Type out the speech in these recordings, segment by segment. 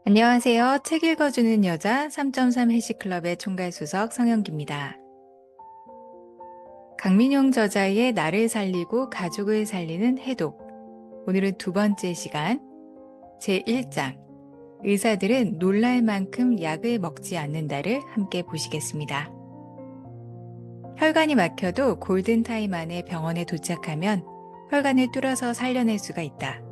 안녕하세요. 책 읽어주는 여자 3.3 해시클럽의 총괄 수석 성영기입니다. 강민용 저자의 나를 살리고 가족을 살리는 해독. 오늘은 두 번째 시간, 제1장. 의사들은 놀랄 만큼 약을 먹지 않는다를 함께 보시겠습니다. 혈관이 막혀도 골든타임 안에 병원에 도착하면 혈관을 뚫어서 살려낼 수가 있다.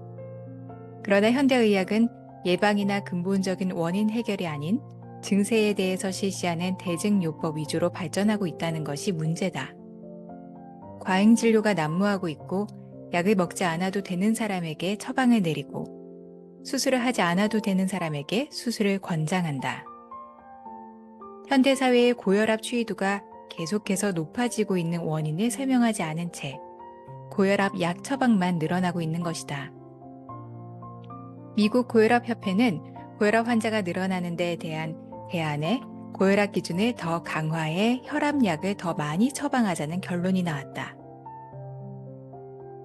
그러나 현대의학은 예방이나 근본적인 원인 해결이 아닌 증세에 대해서 실시하는 대증요법 위주로 발전하고 있다는 것이 문제다. 과잉 진료가 난무하고 있고 약을 먹지 않아도 되는 사람에게 처방을 내리고 수술을 하지 않아도 되는 사람에게 수술을 권장한다. 현대사회의 고혈압 추이도가 계속해서 높아지고 있는 원인을 설명하지 않은 채 고혈압 약 처방만 늘어나고 있는 것이다. 미국 고혈압협회는 고혈압 환자가 늘어나는 데에 대한 대안에 고혈압 기준을 더 강화해 혈압약을 더 많이 처방하자는 결론이 나왔다.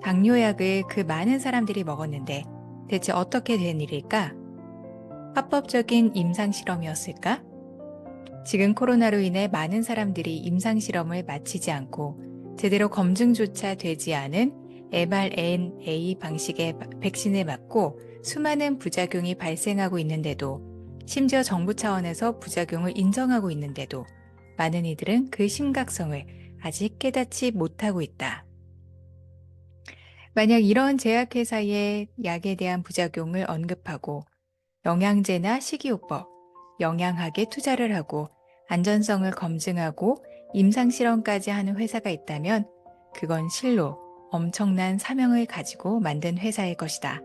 당뇨약을 그 많은 사람들이 먹었는데 대체 어떻게 된 일일까? 합법적인 임상실험이었을까? 지금 코로나로 인해 많은 사람들이 임상실험을 마치지 않고 제대로 검증조차 되지 않은 mRNA 방식의 백신을 맞고 수많은 부작용이 발생하고 있는데도 심지어 정부 차원에서 부작용을 인정하고 있는데도 많은 이들은 그 심각성을 아직 깨닫지 못하고 있다. 만약 이런 제약회사의 약에 대한 부작용을 언급하고 영양제나 식이요법, 영양학에 투자를 하고 안전성을 검증하고 임상실험까지 하는 회사가 있다면 그건 실로 엄청난 사명을 가지고 만든 회사일 것이다.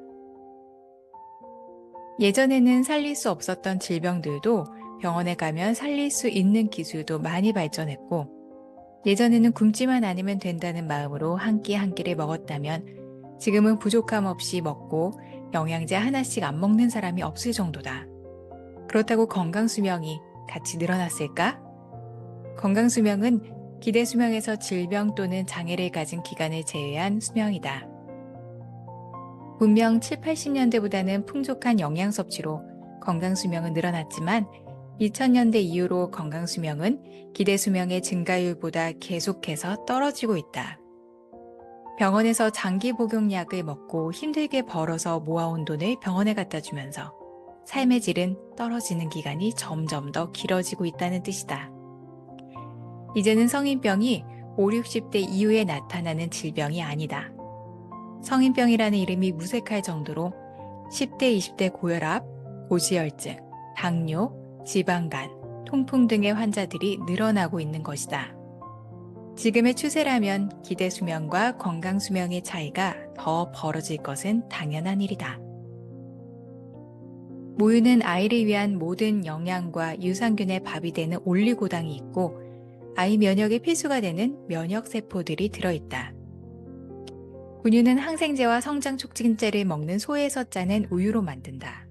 예전에는 살릴 수 없었던 질병들도 병원에 가면 살릴 수 있는 기술도 많이 발전했고 예전에는 굶지만 않으면 된다는 마음으로 한 끼 한 끼를 먹었다면 지금은 부족함 없이 먹고 영양제 하나씩 안 먹는 사람이 없을 정도다. 그렇다고 건강수명이 같이 늘어났을까? 건강수명은 기대수명에서 질병 또는 장애를 가진 기간을 제외한 수명이다. 분명 7, 80년대보다는 풍족한 영양 섭취로 건강수명은 늘어났지만 2000년대 이후로 건강수명은 기대수명의 증가율보다 계속해서 떨어지고 있다. 병원에서 장기 복용약을 먹고 힘들게 벌어서 모아온 돈을 병원에 갖다 주면서 삶의 질은 떨어지는 기간이 점점 더 길어지고 있다는 뜻이다. 이제는 성인병이 5, 60대 이후에 나타나는 질병이 아니다. 성인병이라는 이름이 무색할 정도로 10대, 20대 고혈압, 고지혈증, 당뇨, 지방간, 통풍 등의 환자들이 늘어나고 있는 것이다. 지금의 추세라면 기대 수명과 건강 수명의 차이가 더 벌어질 것은 당연한 일이다. 모유는 아이를 위한 모든 영양과 유산균의 밥이 되는 올리고당이 있고 아이 면역의 필수가 되는 면역세포들이 들어있다. 분유는 항생제와 성장 촉진제를 먹는 소에서 짜낸 우유로 만든다.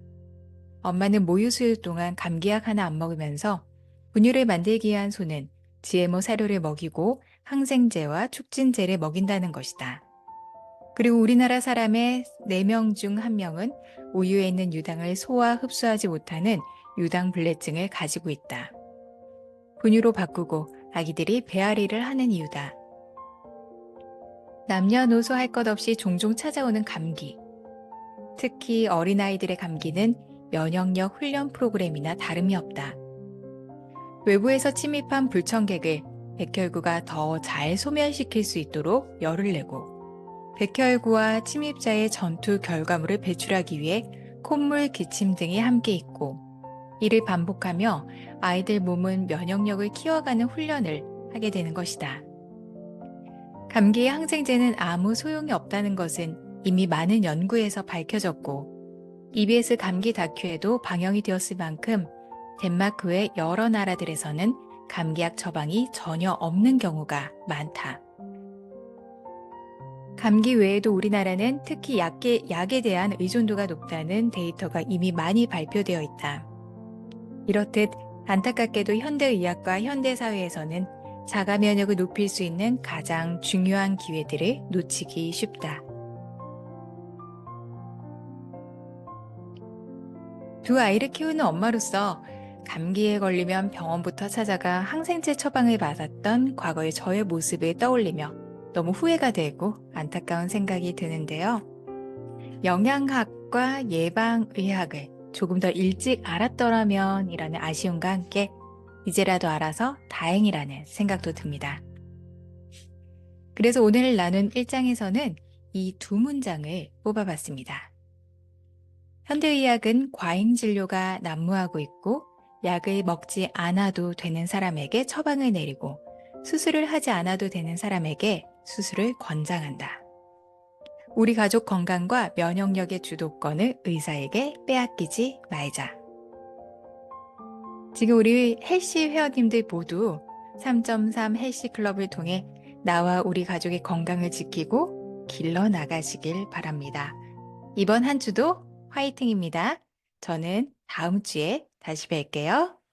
엄마는 모유 수유 동안 감기약 하나 안 먹으면서 분유를 만들기 위한 소는 GMO 사료를 먹이고 항생제와 촉진제를 먹인다는 것이다. 그리고 우리나라 사람의 4명 중 1명은 우유에 있는 유당을 소화 흡수하지 못하는 유당불내증을 가지고 있다. 분유로 바꾸고 아기들이 배앓이를 하는 이유다. 남녀노소 할 것 없이 종종 찾아오는 감기. 특히 어린아이들의 감기는 면역력 훈련 프로그램이나 다름이 없다. 외부에서 침입한 불청객을 백혈구가 더 잘 소멸시킬 수 있도록 열을 내고 백혈구와 침입자의 전투 결과물을 배출하기 위해 콧물, 기침 등이 함께 있고 이를 반복하며 아이들 몸은 면역력을 키워가는 훈련을 하게 되는 것이다. 감기의 항생제는 아무 소용이 없다는 것은 이미 많은 연구에서 밝혀졌고 EBS 감기 다큐에도 방영이 되었을 만큼 덴마크 외 여러 나라들에서는 감기약 처방이 전혀 없는 경우가 많다. 감기 외에도 우리나라는 특히 약에 대한 의존도가 높다는 데이터가 이미 많이 발표되어 있다. 이렇듯 안타깝게도 현대의학과 현대사회에서는 자가 면역을 높일 수 있는 가장 중요한 기회들을 놓치기 쉽다. 두 아이를 키우는 엄마로서 감기에 걸리면 병원부터 찾아가 항생제 처방을 받았던 과거의 저의 모습을 떠올리며 너무 후회가 되고 안타까운 생각이 드는데요. 영양학과 예방의학을 조금 더 일찍 알았더라면 이라는 아쉬움과 함께 이제라도 알아서 다행이라는 생각도 듭니다. 그래서 오늘 나눈 일장에서는 이 두 문장을 뽑아봤습니다. 현대의학은 과잉 진료가 난무하고 있고 약을 먹지 않아도 되는 사람에게 처방을 내리고 수술을 하지 않아도 되는 사람에게 수술을 권장한다. 우리 가족 건강과 면역력의 주도권을 의사에게 빼앗기지 말자. 지금 우리 헬시 회원님들 모두 3.3 헬시 클럽을 통해 나와 우리 가족의 건강을 지키고 길러 나가시길 바랍니다. 이번 한 주도 화이팅입니다. 저는 다음 주에 다시 뵐게요.